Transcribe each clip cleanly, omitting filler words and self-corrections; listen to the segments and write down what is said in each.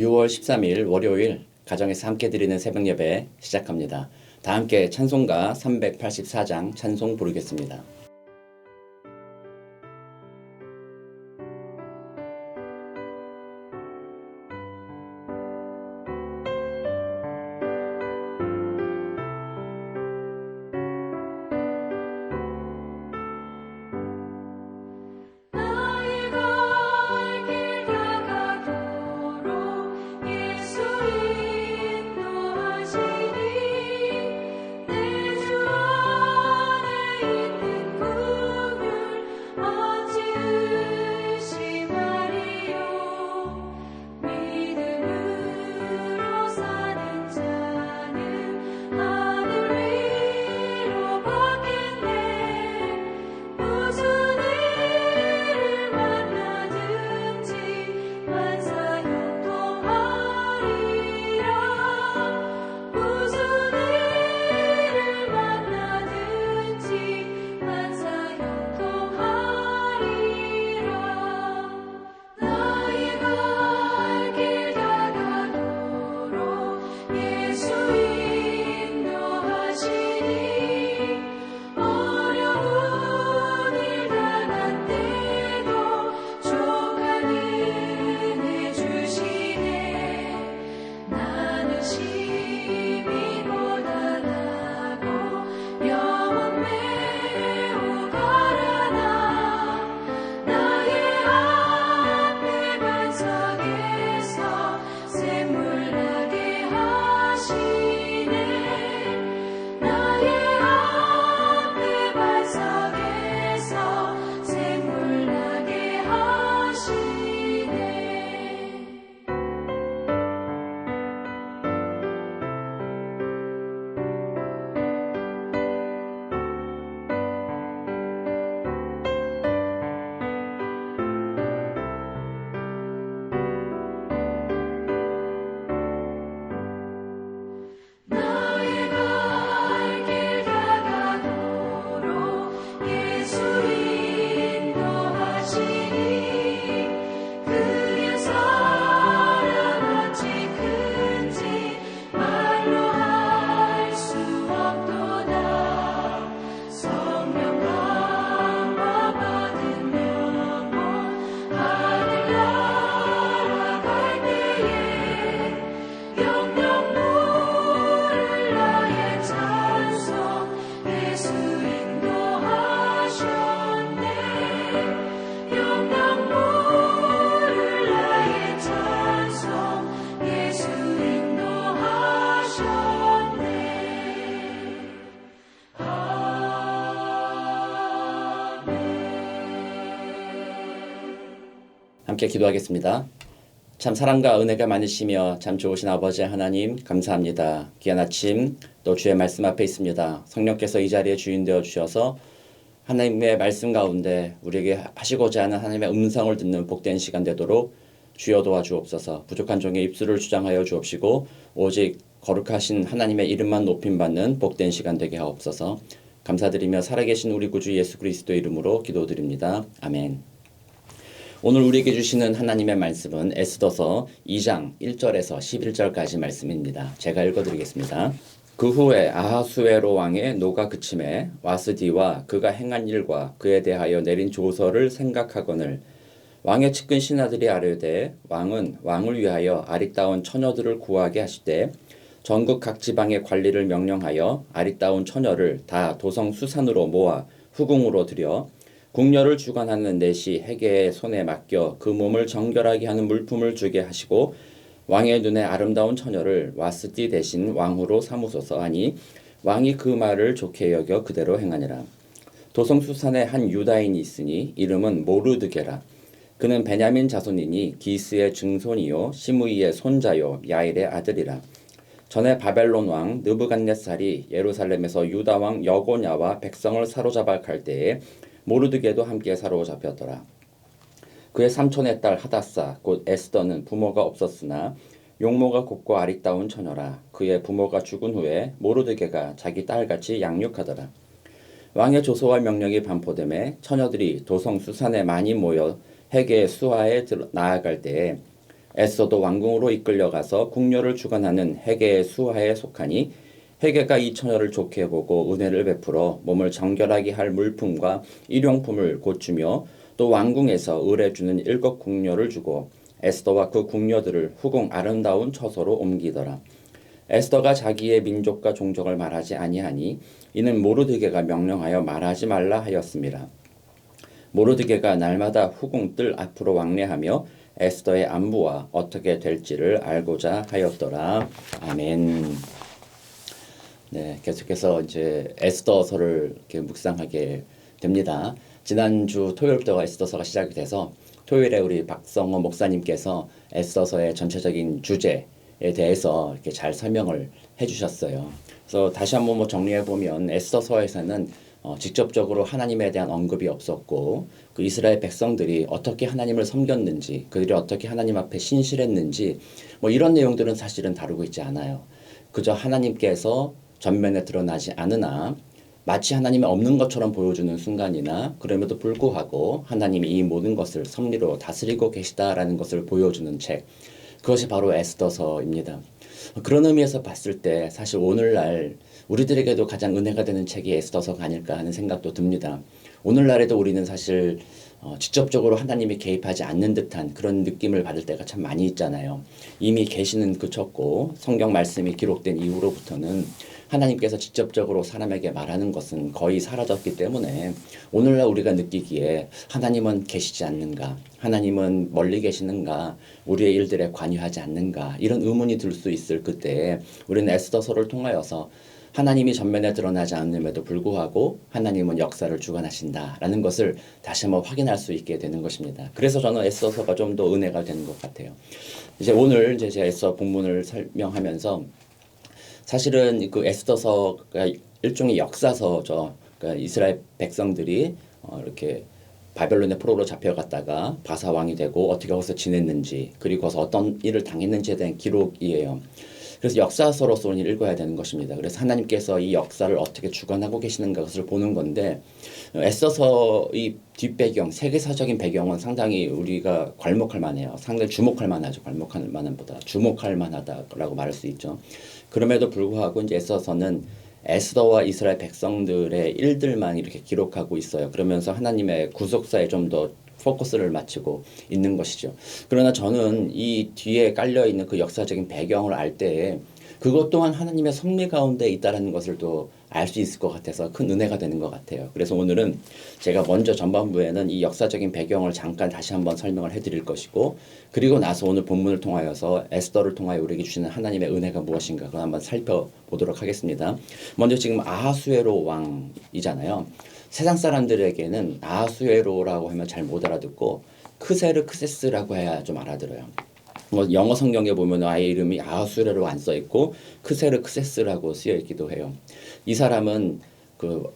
6월 13일 월요일 가정에서 함께 드리는 새벽 예배 시작합니다. 다 함께 찬송가 384장 찬송 부르겠습니다. 함께 기도하겠습니다. 참 사랑과 은혜가 많으시며 참 좋으신 아버지 하나님 감사합니다. 귀한 아침 또 주의 말씀 앞에 있습니다. 성령께서 이 자리에 주인 되어 주셔서 하나님의 말씀 가운데 우리에게 하시고자 하는 하나님의 음성을 듣는 복된 시간 되도록 주여 도와주옵소서. 부족한 종의 입술을 주장하여 주옵시고 오직 거룩하신 하나님의 이름만 높임받는 복된 시간 되게 하옵소서. 감사드리며 살아계신 우리 구주 예수 그리스도 이름으로 기도드립니다. 아멘. 오늘 우리에게 주시는 하나님의 말씀은 에스더서 2장 1절에서 11절까지 말씀입니다. 제가 읽어드리겠습니다. 그 후에 아하수에로 왕의 노가 그침에 와스디와 그가 행한 일과 그에 대하여 내린 조서를 생각하거늘 왕의 측근 신하들이 아뢰되 왕은 왕을 위하여 아리따운 처녀들을 구하게 하시되 전국 각 지방의 관리를 명령하여 아리따운 처녀를 다 도성 수산으로 모아 후궁으로 들여 궁녀를 주관하는 넷이 해계의 손에 맡겨 그 몸을 정결하게 하는 물품을 주게 하시고 왕의 눈에 아름다운 처녀를 와스디 대신 왕후로 삼으소서 하니 왕이 그 말을 좋게 여겨 그대로 행하니라. 도성수산에 한 유다인이 있으니 이름은 모르드게라. 그는 베냐민 자손이니 기스의 증손이요 시므이의 손자요 야일의 아들이라. 전에 바벨론 왕 느부갓네살이 예루살렘에서 유다 왕 여고냐와 백성을 사로잡아 갈 때에 모르드게도 함께 사로잡혔더라. 그의 삼촌의 딸 하다사 곧 에스더는 부모가 없었으나 용모가 곱고 아리따운 처녀라. 그의 부모가 죽은 후에 모르드게가 자기 딸같이 양육하더라. 왕의 조서와 명령이 반포되매 처녀들이 도성 수산에 많이 모여 해계 수하에 나아갈 때에 에스더도 왕궁으로 이끌려가서 궁녀를 주관하는 헤게의 수하에 속하니 헤게가 이 처녀를 좋게 보고 은혜를 베풀어 몸을 정결하게 할 물품과 일용품을 고추며 또 왕궁에서 의뢰주는 7궁녀를 주고 에스더와 그 궁녀들을 후궁 아름다운 처소로 옮기더라. 에스더가 자기의 민족과 종족을 말하지 아니하니 이는 모르드게가 명령하여 말하지 말라 하였습니다. 모르드게가 날마다 후궁 뜰 앞으로 왕래하며 에스더의 안부와 어떻게 될지를 알고자 하였더라. 아멘. 네, 계속해서 이제 에스더서를 이렇게 묵상하게 됩니다. 지난주 토요일부터 에스더서가 시작이 돼서 토요일에 우리 박성호 목사님께서 에스더서의 전체적인 주제에 대해서 이렇게 잘 설명을 해주셨어요. 그래서 다시 한번 뭐 정리해 보면 에스더서에서는 직접적으로 하나님에 대한 언급이 없었고 그 이스라엘 백성들이 어떻게 하나님을 섬겼는지 그들이 어떻게 하나님 앞에 신실했는지 뭐 이런 내용들은 사실은 다루고 있지 않아요. 그저 하나님께서 전면에 드러나지 않으나 마치 하나님이 없는 것처럼 보여주는 순간이나 그럼에도 불구하고 하나님이 이 모든 것을 섭리로 다스리고 계시다라는 것을 보여주는 책, 그것이 바로 에스더서입니다. 그런 의미에서 봤을 때 사실 오늘날 우리들에게도 가장 은혜가 되는 책이 에스더서가 아닐까 하는 생각도 듭니다. 오늘날에도 우리는 사실 직접적으로 하나님이 개입하지 않는 듯한 그런 느낌을 받을 때가 참 많이 있잖아요. 이미 계시는 그쳤고 성경 말씀이 기록된 이후로부터는 하나님께서 직접적으로 사람에게 말하는 것은 거의 사라졌기 때문에 오늘날 우리가 느끼기에 하나님은 계시지 않는가, 하나님은 멀리 계시는가, 우리의 일들에 관여하지 않는가 이런 의문이 들 수 있을 그때에 우리는 에스더서를 통하여서 하나님이 전면에 드러나지 않음에도 불구하고 하나님은 역사를 주관하신다라는 것을 다시 한번 확인할 수 있게 되는 것입니다. 그래서 저는 에스더서가 좀 더 은혜가 되는 것 같아요. 이제 오늘 이제 제 에스더 본문을 설명하면서 사실은 그 에스더서가 일종의 역사서죠. 그러니까 이스라엘 백성들이 이렇게 바벨론의 포로로 잡혀갔다가 바사 왕이 되고 어떻게 거기서 지냈는지 그리고 거기서 어떤 일을 당했는지에 대한 기록이에요. 그래서 역사서로서 읽어야 되는 것입니다. 그래서 하나님께서 이 역사를 어떻게 주관하고 계시는가 것을 보는 건데 에스더서 이 뒷배경, 세계사적인 배경은 상당히 우리가 괄목할 만해요. 상당히 주목할 만하죠. 괄목할 만한보다 주목할 만하다라고 말할 수 있죠. 그럼에도 불구하고 이제 에스더서는 에스더와 이스라엘 백성들의 일들만 이렇게 기록하고 있어요. 그러면서 하나님의 구속사에 좀 더 포커스를 맞추고 있는 것이죠. 그러나 저는 이 뒤에 깔려 있는 그 역사적인 배경을 알 때에 그것 또한 하나님의 섭리 가운데 있다라는 것을 또 알 수 있을 것 같아서 큰 은혜가 되는 것 같아요. 그래서 오늘은 제가 먼저 전반부에는 이 역사적인 배경을 잠깐 다시 한번 설명을 해드릴 것이고 그리고 나서 오늘 본문을 통하여서 에스더를 통하여 우리에게 주시는 하나님의 은혜가 무엇인가 그걸 한번 살펴보도록 하겠습니다. 먼저 지금 아하수에로 왕이잖아요. 세상 사람들에게는 아하수에로라고 하면 잘 못 알아듣고 크세르크세스라고 해야 좀 알아들어요. 뭐 영어 성경에 보면 아예 이름이 아하수에로 안 써 있고 크세르크세스라고 쓰여 있기도 해요. 이 사람은 그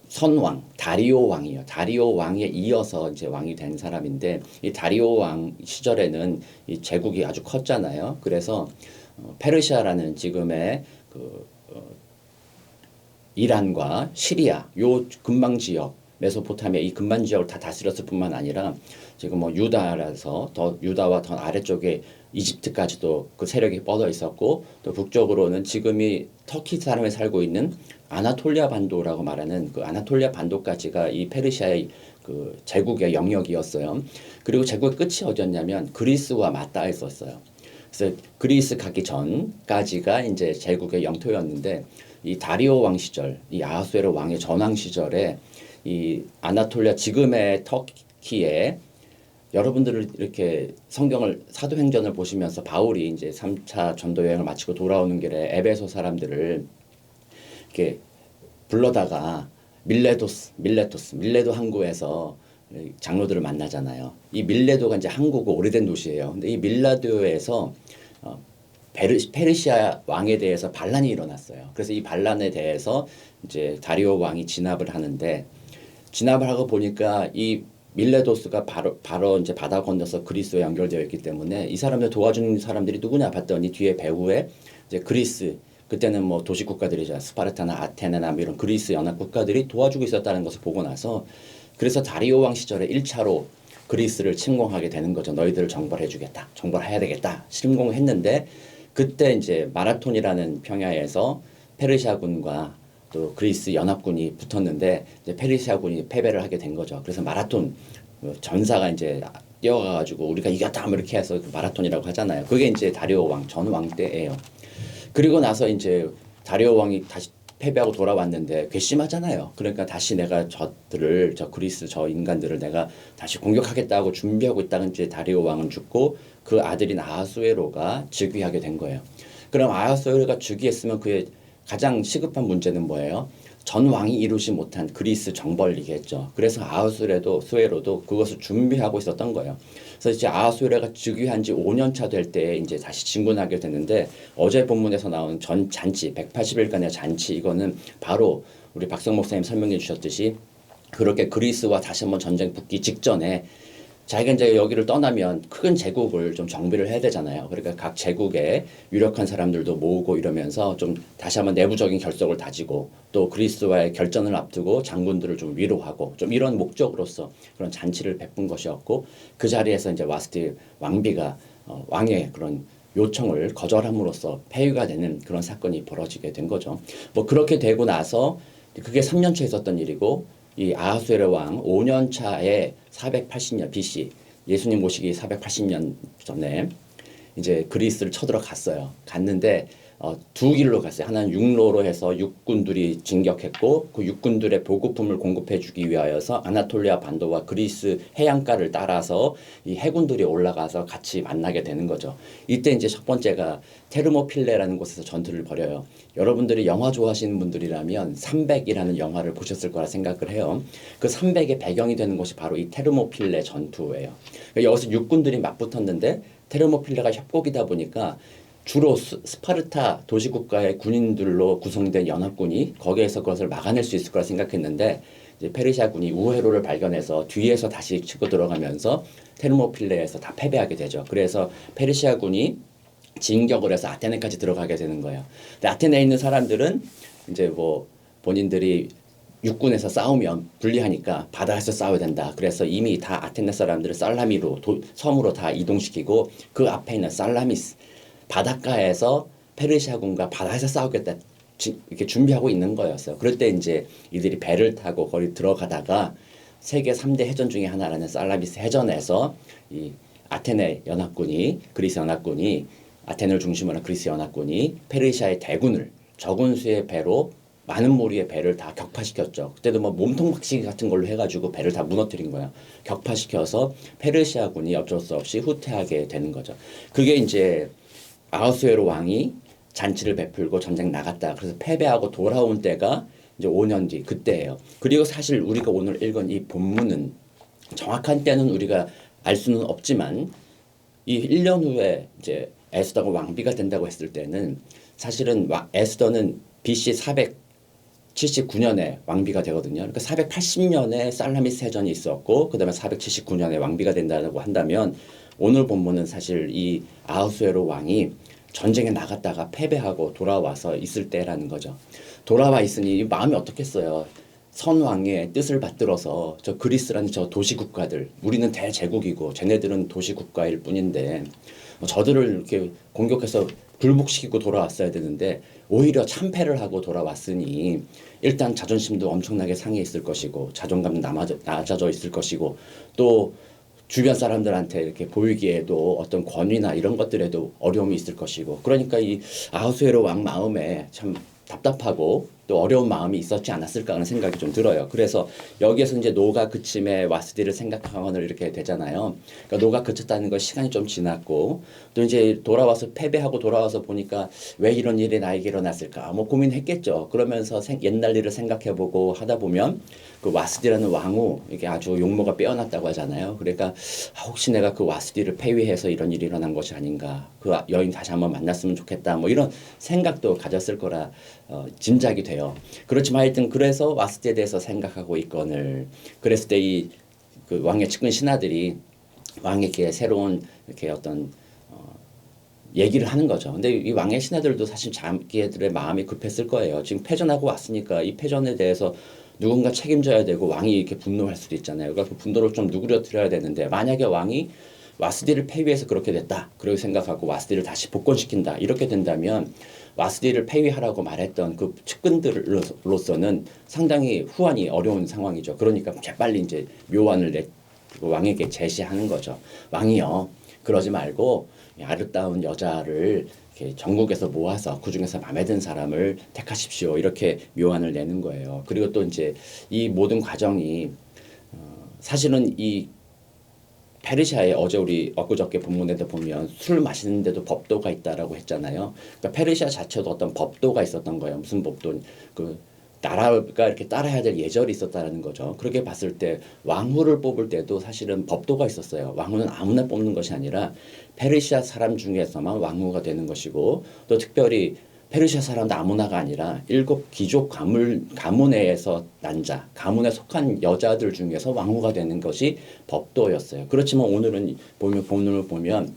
선왕 다리오 왕이에요. 다리오 왕에 이어서 이제 왕이 된 사람인데 이 다리오 왕 시절에는 이 제국이 아주 컸잖아요. 그래서 페르시아라는 지금의 그 이란과 시리아 요 근방 지역 메소포타미아 이 근방 지역을 다 다스렸을 뿐만 아니라 지금 뭐 유다라서 더 유다와 더 아래쪽에 이집트까지도 그 세력이 뻗어 있었고 또 북쪽으로는 지금이 터키 사람이 살고 있는 아나톨리아 반도라고 말하는 그 아나톨리아 반도까지가 이 페르시아의 그 제국의 영역이었어요. 그리고 제국의 끝이 어디였냐면 그리스와 맞닿아 있었어요. 그래서 그리스 가기 전까지가 이제 제국의 영토였는데 이 다리오 왕 시절, 이 아하수에로 왕의 전왕 시절에 이 아나톨리아 지금의 터키에 여러분들을 이렇게 성경을 사도행전을 보시면서 바울이 이제 3차 전도 여행을 마치고 돌아오는 길에 에베소 사람들을 이렇게 불러다가 밀레도 항구에서 장로들을 만나잖아요. 이 밀레도가 이제 한국의 오래된 도시예요. 근데 이 밀라도에서 페르시아 왕에 대해서 반란이 일어났어요. 그래서 이 반란에 대해서 이제 다리오 왕이 진압을 하는데 진압을 하고 보니까 이 밀레도스가 바로 이제 바다 건너서 그리스에 연결되어 있기 때문에 이 사람들 도와주는 사람들이 누구냐 봤더니 뒤에 배후에 이제 그리스 그때는 뭐 도시 국가들이죠. 스파르타나 아테네나 뭐 이런 그리스 연합 국가들이 도와주고 있었다는 것을 보고 나서 그래서 다리오 왕 시절에 1차로 그리스를 침공하게 되는 거죠. 너희들을 정벌해주겠다, 정벌해야 되겠다, 침공했는데 그때 이제 마라톤이라는 평야에서 페르시아군과 또 그리스 연합군이 붙었는데 이제 페르시아군이 패배를 하게 된 거죠. 그래서 마라톤 전사가 이제 뛰어가가지고 우리가 이겼다 뭐 이렇게 해서 그 마라톤이라고 하잖아요. 그게 이제 다리오 왕 전 왕 때예요. 그리고 나서 이제 다리오 왕이 다시 패배하고 돌아왔는데 괘씸하잖아요. 그러니까 다시 내가 저들을 저 그리스 저 인간들을 내가 다시 공격하겠다고 준비하고 있다가 이제 다리오 왕은 죽고 그 아들인 아하수에로가 즉위하게 된 거예요. 그럼 아하수에로가 즉위했으면 그의 가장 시급한 문제는 뭐예요? 전 왕이 이루지 못한 그리스 정벌이겠죠. 그래서 아하수에로도 그것을 준비하고 있었던 거예요. 그래서 이제 아하수에로가 즉위한 지 5년 차 될 때 이제 다시 진군하게 되는데 어제 본문에서 나온 전 잔치 180일간의 잔치 이거는 바로 우리 박성 목사님 설명해 주셨듯이 그렇게 그리스와 다시 한번 전쟁 붙기 직전에 자기가 이제 여기를 떠나면 큰 제국을 좀 정비를 해야 되잖아요. 그러니까 각 제국의 유력한 사람들도 모으고 이러면서 좀 다시 한번 내부적인 결속을 다지고 또 그리스와의 결전을 앞두고 장군들을 좀 위로하고 좀 이런 목적으로서 그런 잔치를 베푼 것이었고 그 자리에서 이제 와스티 왕비가 왕의 그런 요청을 거절함으로써 폐위가 되는 그런 사건이 벌어지게 된 거죠. 뭐 그렇게 되고 나서 그게 3년 차에 있었던 일이고 이 아하수에로 왕 5년 차에 480년 BC 예수님 모시기 480년 전에 이제 그리스를 쳐들어갔어요. 갔는데 두 길로 갔어요. 하나는 육로로 해서 육군들이 진격했고 그 육군들의 보급품을 공급해주기 위하여서 아나톨리아 반도와 그리스 해안가를 따라서 이 해군들이 올라가서 같이 만나게 되는 거죠. 이때 이제 첫 번째가 테르모필레라는 곳에서 전투를 벌여요. 여러분들이 영화 좋아하시는 분들이라면 300이라는 영화를 보셨을 거라 생각을 해요. 그 300의 배경이 되는 곳이 바로 이 테르모필레 전투예요. 여기서 육군들이 맞붙었는데 테르모필레가 협곡이다 보니까 주로 스파르타 도시국가의 군인들로 구성된 연합군이 거기에서 그것을 막아낼 수 있을 거라 생각했는데 이제 페르시아군이 우회로를 발견해서 뒤에서 다시 치고 들어가면서 테르모필레에서 다 패배하게 되죠. 그래서 페르시아군이 진격을 해서 아테네까지 들어가게 되는 거예요. 근데 아테네에 있는 사람들은 이제 뭐 본인들이 육군에서 싸우면 불리하니까 바다에서 싸워야 된다. 그래서 이미 다 아테네 사람들을 살라미로 섬으로 다 이동시키고 그 앞에 있는 살라미스 바닷가에서 페르시아군과 바다에서 싸우겠다 이렇게 준비하고 있는 거였어요. 그럴 때 이제 이들이 배를 타고 거기 들어가다가 세계 3대 해전 중에 하나라는 살라미스 해전에서 이 아테네 연합군이 그리스 연합군이 아테네를 중심으로 한 그리스 연합군이 페르시아의 대군을 적은 수의 배로 많은 무리의 배를 다 격파시켰죠. 그때도 뭐 몸통 박치기 같은 걸로 해가지고 배를 다 무너뜨린 거예요. 격파시켜서 페르시아군이 어쩔 수 없이 후퇴하게 되는 거죠. 그게 이제 아하수에로 왕이 잔치를 베풀고 전쟁 나갔다. 그래서 패배하고 돌아온 때가 이제 5년 뒤 그때예요. 그리고 사실 우리가 오늘 읽은 이 본문은 정확한 때는 우리가 알 수는 없지만 이 1년 후에 이제 에스더가 왕비가 된다고 했을 때는 사실은 에스더는 BC 479년에 왕비가 되거든요. 그러니까 480년에 살라미스 해전이 있었고 그다음에 479년에 왕비가 된다고 한다면 오늘 본문은 사실 이 아하수에로 왕이 전쟁에 나갔다가 패배하고 돌아와서 있을 때라는 거죠. 돌아와 있으니 마음이 어떻겠어요. 선왕의 뜻을 받들어서 저 그리스라는 저 도시국가들 우리는 대제국이고 쟤네들은 도시국가일 뿐인데 저들을 이렇게 공격해서 굴복시키고 돌아왔어야 되는데 오히려 참패를 하고 돌아왔으니 일단 자존심도 엄청나게 상해 있을 것이고 자존감도 낮아져 있을 것이고 또 주변 사람들한테 이렇게 보이기에도 어떤 권위나 이런 것들에도 어려움이 있을 것이고 그러니까 이 아하수에로 왕 마음에 참 답답하고 또 어려운 마음이 있었지 않았을까 하는 생각이 좀 들어요. 그래서 여기에서 이제 노가 그침에 와스디를 생각하거나 이렇게 되잖아요. 그러니까 노가 그쳤다는 건 시간이 좀 지났고 또 이제 돌아와서 패배하고 돌아와서 보니까 왜 이런 일이 나에게 일어났을까 뭐 고민했겠죠. 그러면서 옛날 일을 생각해보고 하다 보면 그 와스디라는 왕후 이게 아주 용모가 빼어났다고 하잖아요. 그러니까 혹시 내가 그 와스디를 폐위해서 이런 일이 일어난 것이 아닌가 그 여인 다시 한번 만났으면 좋겠다 뭐 이런 생각도 가졌을 거라 짐작이 돼요. 그렇지만 하여튼 그래서 와스디에 대해서 생각하고 있거늘 그랬을 때 이 그 왕의 측근 신하들이 왕에게 새로운 이렇게 어떤 얘기를 하는 거죠. 근데 이 왕의 신하들도 사실 자기들의 마음이 급했을 거예요. 지금 패전하고 왔으니까 이 패전에 대해서 누군가 책임져야 되고 왕이 이렇게 분노할 수도 있잖아요. 그러니까 그 분노를 좀 누그러뜨려야 되는데 만약에 왕이 와스디를 폐위해서 그렇게 됐다. 그렇게 생각하고 와스디를 다시 복권시킨다. 이렇게 된다면 와스디를 폐위하라고 말했던 그 측근들로서는 상당히 후환이 어려운 상황이죠. 그러니까 재빨리 이제 묘안을 왕에게 제시하는 거죠. 왕이요, 그러지 말고 아름다운 여자를 이렇게 전국에서 모아서 그 중에서 마음에 든 사람을 택하십시오. 이렇게 묘안을 내는 거예요. 그리고 또 이제 이 모든 과정이 사실은 이 페르시아에 어제 우리 엊그저께 본문에도 보면 술 마시는데도 법도가 있다라고 했잖아요. 그러니까 페르시아 자체도 어떤 법도가 있었던 거예요. 무슨 법도? 그 나라가 이렇게 따라야 될 예절이 있었다는 거죠. 그렇게 봤을 때 왕후를 뽑을 때도 사실은 법도가 있었어요. 왕후는 아무나 뽑는 것이 아니라 페르시아 사람 중에서만 왕후가 되는 것이고, 또 특별히 페르시아 사람도 아무나가 아니라 7귀족 가문에서 난 자, 가문에 속한 여자들 중에서 왕후가 되는 것이 법도였어요. 그렇지만 오늘은 본문을 보면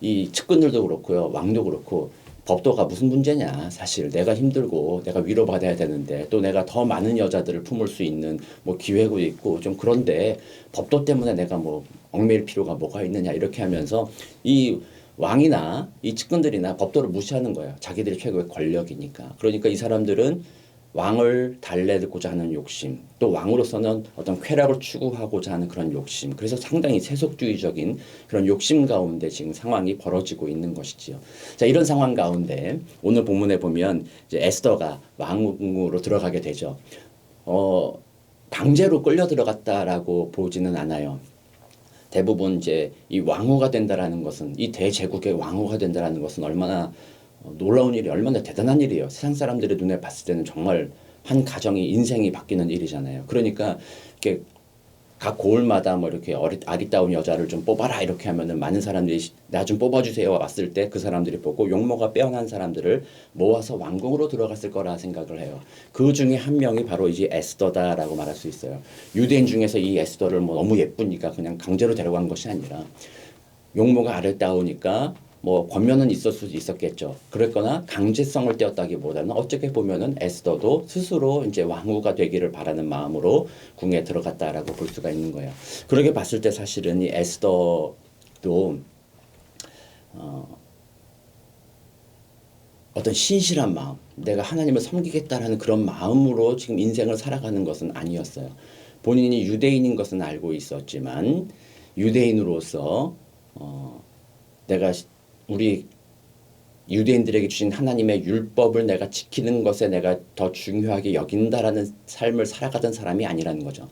이 측근들도 그렇고요, 왕도 그렇고, 법도가 무슨 문제냐. 사실 내가 힘들고 내가 위로받아야 되는데 또 내가 더 많은 여자들을 품을 수 있는 뭐 기회도 있고 좀 그런데 법도 때문에 내가 뭐 얽매일 필요가 뭐가 있느냐 이렇게 하면서 이 왕이나 이 측근들이나 법도를 무시하는 거예요. 자기들이 최고의 권력이니까. 그러니까 이 사람들은 왕을 달래고자 하는 욕심, 또 왕으로서는 어떤 쾌락을 추구하고자 하는 그런 욕심, 그래서 상당히 세속주의적인 그런 욕심 가운데 지금 상황이 벌어지고 있는 것이지요. 자, 이런 상황 가운데 오늘 본문에 보면 이제 에스더가 왕으로 들어가게 되죠. 강제로 끌려 들어갔다라고 보지는 않아요. 대부분 이제 이 왕후가 된다라는 것은, 이 대제국의 왕후가 된다라는 것은 얼마나 놀라운 일이, 얼마나 대단한 일이에요. 세상 사람들의 눈에 봤을 때는 정말 한 가정이 인생이 바뀌는 일이잖아요. 그러니까 이렇게 각 고을마다 뭐 이렇게 아리따운 여자를 좀 뽑아라 이렇게 하면은 많은 사람들이 나 좀 뽑아주세요 왔을 때 그 사람들이 뽑고 용모가 빼어난 사람들을 모아서 왕궁으로 들어갔을 거라 생각을 해요. 그 중에 한 명이 바로 이제 에스더다라고 말할 수 있어요. 유대인 중에서 이 에스더를 뭐 너무 예쁘니까 그냥 강제로 데려간 것이 아니라 용모가 아리따우니까 뭐 권면은 있을 수도 있었겠죠. 그랬거나 강제성을 띄었다기보다는 어떻게 보면은 에스더도 스스로 이제 왕후가 되기를 바라는 마음으로 궁에 들어갔다라고 볼 수가 있는 거예요. 그렇게 봤을 때 사실은 이 에스더도 어떤 신실한 마음, 내가 하나님을 섬기겠다라는 그런 마음으로 지금 인생을 살아가는 것은 아니었어요. 본인이 유대인인 것은 알고 있었지만 유대인으로서 내가 우리 유대인들에게 주신 하나님의 율법을 내가 지키는 것에 내가 더 중요하게 여긴다라는 삶을 살아가던 사람이 아니라는 거죠.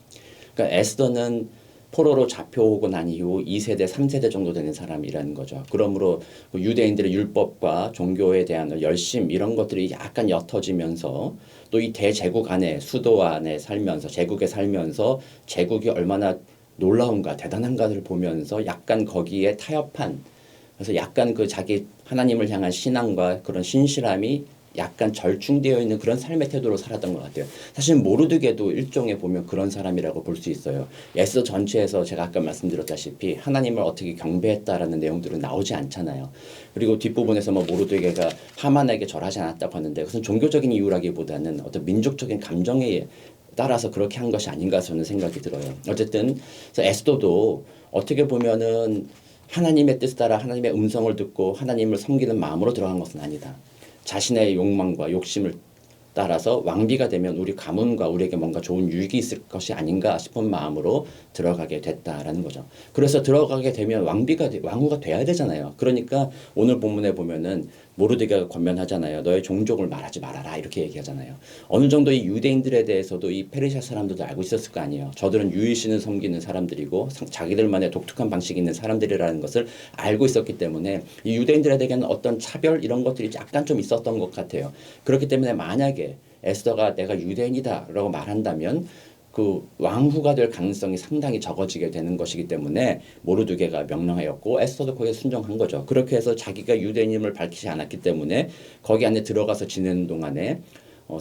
그러니까 에스더는 포로로 잡혀오고 난 이후 2세대, 3세대 정도 되는 사람이라는 거죠. 그러므로 유대인들의 율법과 종교에 대한 열심 이런 것들이 약간 옅어지면서 또 이 대제국 안에, 수도 안에 살면서, 제국에 살면서 제국이 얼마나 놀라운가, 대단한가를 보면서 약간 거기에 타협한, 그래서 약간 그 자기 하나님을 향한 신앙과 그런 신실함이 약간 절충되어 있는 그런 삶의 태도로 살았던 것 같아요. 사실 모르드게도 일종의 보면 그런 사람이라고 볼 수 있어요. 에스더 전체에서 제가 아까 말씀드렸다시피 하나님을 어떻게 경배했다라는 내용들은 나오지 않잖아요. 그리고 뒷부분에서 뭐 모르드게가 하만에게 절하지 않았다고 하는데 그것은 종교적인 이유라기보다는 어떤 민족적인 감정에 따라서 그렇게 한 것이 아닌가 저는 생각이 들어요. 어쨌든 에스더도 어떻게 보면은 하나님의 뜻 따라 하나님의 음성을 듣고 하나님을 섬기는 마음으로 들어간 것은 아니다. 자신의 욕망과 욕심을 따라서 왕비가 되면 우리 가문과 우리에게 뭔가 좋은 유익이 있을 것이 아닌가 싶은 마음으로 들어가게 됐다라는 거죠. 그래서 들어가게 되면 왕후가 돼야 되잖아요. 그러니까 오늘 본문에 보면은 모르드게가 권면하잖아요. 너의 종족을 말하지 말아라 이렇게 얘기하잖아요. 어느 정도 이 유대인들에 대해서도 이 페르시아 사람들도 알고 있었을 거 아니에요. 저들은 유일신을 섬기는 사람들이고 자기들만의 독특한 방식이 있는 사람들이라는 것을 알고 있었기 때문에 이 유대인들에게는 어떤 차별 이런 것들이 약간 좀 있었던 것 같아요. 그렇기 때문에 만약에 에스더가 내가 유대인이다라고 말한다면 그 왕후가 될 가능성이 상당히 적어지게 되는 것이기 때문에 모르드게가 명령하였고 에스더도 거기에 순종한 거죠. 그렇게 해서 자기가 유대인임을 밝히지 않았기 때문에 거기 안에 들어가서 지내는 동안에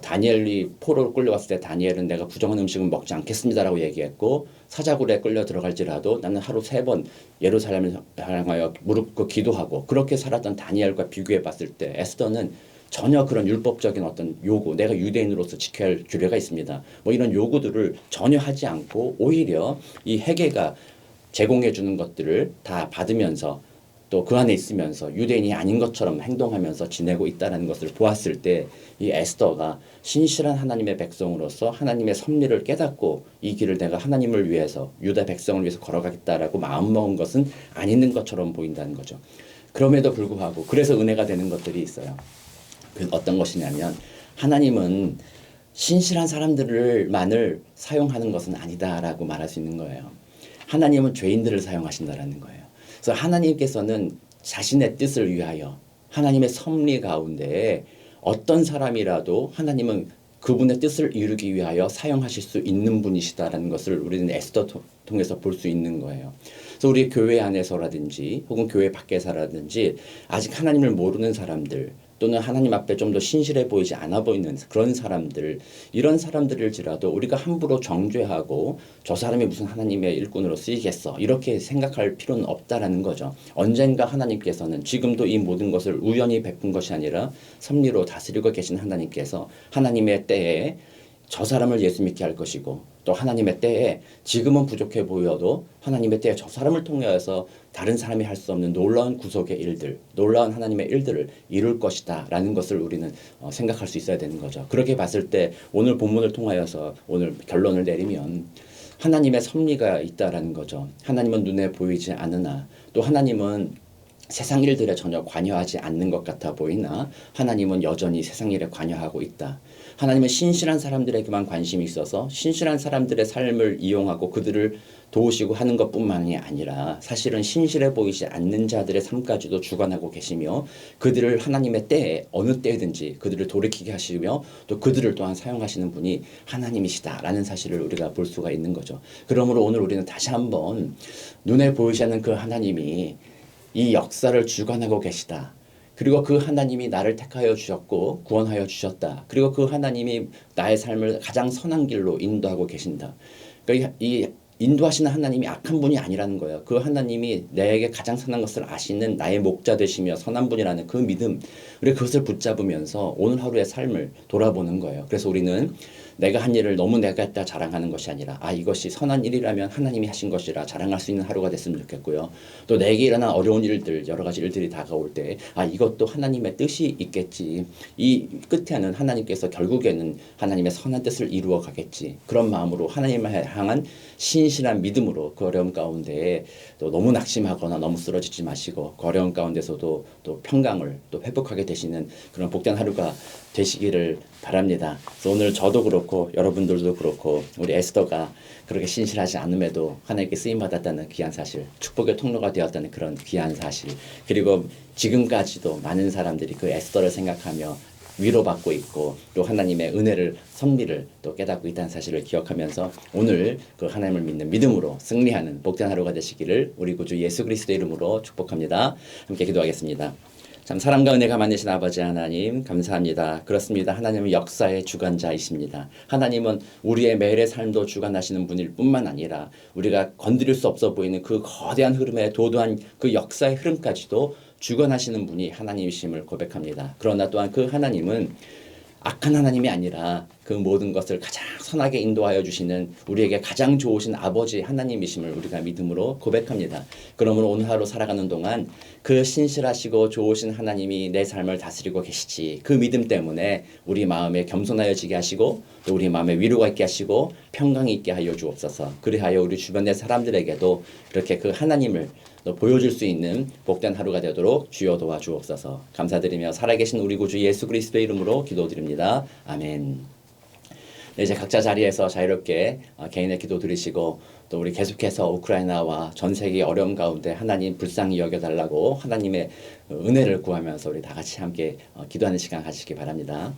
다니엘이 포로로 끌려갔을 때 다니엘은 내가 부정한 음식은 먹지 않겠습니다라고 얘기했고 사자굴에 끌려 들어갈지라도 나는 하루 3번 예루살렘을 향하여 무릎 꿇고 기도하고 그렇게 살았던 다니엘과 비교해 봤을 때 에스더는 전혀 그런 율법적인 어떤 요구, 내가 유대인으로서 지켜야 할 규례가 있습니다. 뭐 이런 요구들을 전혀 하지 않고 오히려 이 회개가 제공해 주는 것들을 다 받으면서 또 그 안에 있으면서 유대인이 아닌 것처럼 행동하면서 지내고 있다는 것을 보았을 때 이 에스더가 신실한 하나님의 백성으로서 하나님의 섭리를 깨닫고 이 길을 내가 하나님을 위해서 유다 백성을 위해서 걸어가겠다라고 마음먹은 것은 안 있는 것처럼 보인다는 거죠. 그럼에도 불구하고 그래서 은혜가 되는 것들이 있어요. 그 어떤 것이냐면 하나님은 신실한 사람들만을 사용하는 것은 아니다라고 말할 수 있는 거예요. 하나님은 죄인들을 사용하신다라는 거예요. 그래서 하나님께서는 자신의 뜻을 위하여 하나님의 섭리 가운데 어떤 사람이라도 하나님은 그분의 뜻을 이루기 위하여 사용하실 수 있는 분이시다라는 것을 우리는 에스더 통해서 볼 수 있는 거예요. 그래서 우리 교회 안에서라든지 혹은 교회 밖에서라든지 아직 하나님을 모르는 사람들 또는 하나님 앞에 좀 더 신실해 보이지 않아 보이는 그런 사람들, 이런 사람들일지라도 우리가 함부로 정죄하고 저 사람이 무슨 하나님의 일꾼으로 쓰이겠어 이렇게 생각할 필요는 없다라는 거죠. 언젠가 하나님께서는 지금도 이 모든 것을 우연히 베푼 것이 아니라 섭리로 다스리고 계신 하나님께서 하나님의 때에 저 사람을 예수 믿게 할 것이고 또 하나님의 때에 지금은 부족해 보여도 하나님의 때에 저 사람을 통해서 다른 사람이 할 수 없는 놀라운 구속의 일들, 놀라운 하나님의 일들을 이룰 것이다 라는 것을 우리는 생각할 수 있어야 되는 거죠. 그렇게 봤을 때 오늘 본문을 통하여서 오늘 결론을 내리면 하나님의 섭리가 있다라는 거죠. 하나님은 눈에 보이지 않으나 또 하나님은 세상 일들에 전혀 관여하지 않는 것 같아 보이나 하나님은 여전히 세상 일에 관여하고 있다. 하나님은 신실한 사람들에게만 관심이 있어서 신실한 사람들의 삶을 이용하고 그들을 도우시고 하는 것뿐만이 아니라 사실은 신실해 보이지 않는 자들의 삶까지도 주관하고 계시며 그들을 하나님의 때에 어느 때든지 그들을 돌이키게 하시며 또 그들을 또한 사용하시는 분이 하나님이시다라는 사실을 우리가 볼 수가 있는 거죠. 그러므로 오늘 우리는 다시 한번 눈에 보이지 않는 그 하나님이 이 역사를 주관하고 계시다. 그리고 그 하나님이 나를 택하여 주셨고 구원하여 주셨다. 그리고 그 하나님이 나의 삶을 가장 선한 길로 인도하고 계신다. 그러니까 이 인도하시는 하나님이 악한 분이 아니라는 거예요. 그 하나님이 내게 가장 선한 것을 아시는 나의 목자 되시며 선한 분이라는 그 믿음, 우리 그것을 붙잡으면서 오늘 하루의 삶을 돌아보는 거예요. 그래서 우리는 내가 한 일을 너무 내가 했다 자랑하는 것이 아니라 이것이 선한 일이라면 하나님이 하신 것이라 자랑할 수 있는 하루가 됐으면 좋겠고요. 또 내게 일어난 어려운 일들, 여러 가지 일들이 다가올 때 이것도 하나님의 뜻이 있겠지. 이 끝에는 하나님께서 결국에는 하나님의 선한 뜻을 이루어 가겠지. 그런 마음으로 하나님을 향한 신실한 믿음으로 그 어려움 가운데 또 너무 낙심하거나 너무 쓰러지지 마시고 그 어려움 가운데서도 또 평강을 또 회복하게 되시는 그런 복된 하루가 되시기를 바랍니다. 그래서 오늘 저도 그렇고 여러분들도 그렇고 우리 에스더가 그렇게 신실하지 않음에도 하나님께 쓰임받았다는 귀한 사실, 축복의 통로가 되었다는 그런 귀한 사실, 그리고 지금까지도 많은 사람들이 그 에스더를 생각하며 위로받고 있고 또 하나님의 은혜를 섭리를 또 깨닫고 있다는 사실을 기억하면서 오늘 그 하나님을 믿는 믿음으로 승리하는 복된 하루가 되시기를 우리 구주 예수 그리스도의 이름으로 축복합니다. 함께 기도하겠습니다. 참 사랑과 은혜가 많으신 아버지 하나님 감사합니다. 그렇습니다. 하나님은 역사의 주관자이십니다. 하나님은 우리의 매일의 삶도 주관하시는 분일 뿐만 아니라 우리가 건드릴 수 없어 보이는 그 거대한 흐름의 도도한 그 역사의 흐름까지도 주관하시는 분이 하나님이심을 고백합니다. 그러나 또한 그 하나님은 악한 하나님이 아니라 그 모든 것을 가장 선하게 인도하여 주시는 우리에게 가장 좋으신 아버지 하나님이심을 우리가 믿음으로 고백합니다. 그러므로 오늘 하루 살아가는 동안 그 신실하시고 좋으신 하나님이 내 삶을 다스리고 계시지, 그 믿음 때문에 우리 마음에 겸손하여지게 하시고 또 우리 마음에 위로가 있게 하시고 평강이 있게 하여 주옵소서. 그리하여 우리 주변의 사람들에게도 그렇게 그 하나님을 보여줄 수 있는 복된 하루가 되도록 주여 도와주옵소서. 감사드리며 살아계신 우리 구주 예수 그리스도의 이름으로 기도드립니다. 아멘. 네, 이제 각자 자리에서 자유롭게 개인의 기도 드리시고 또 우리 계속해서 우크라이나와 전 세계 어려움 가운데 하나님 불쌍히 여겨달라고 하나님의 은혜를 구하면서 우리 다 같이 함께 기도하는 시간 가지시기 바랍니다.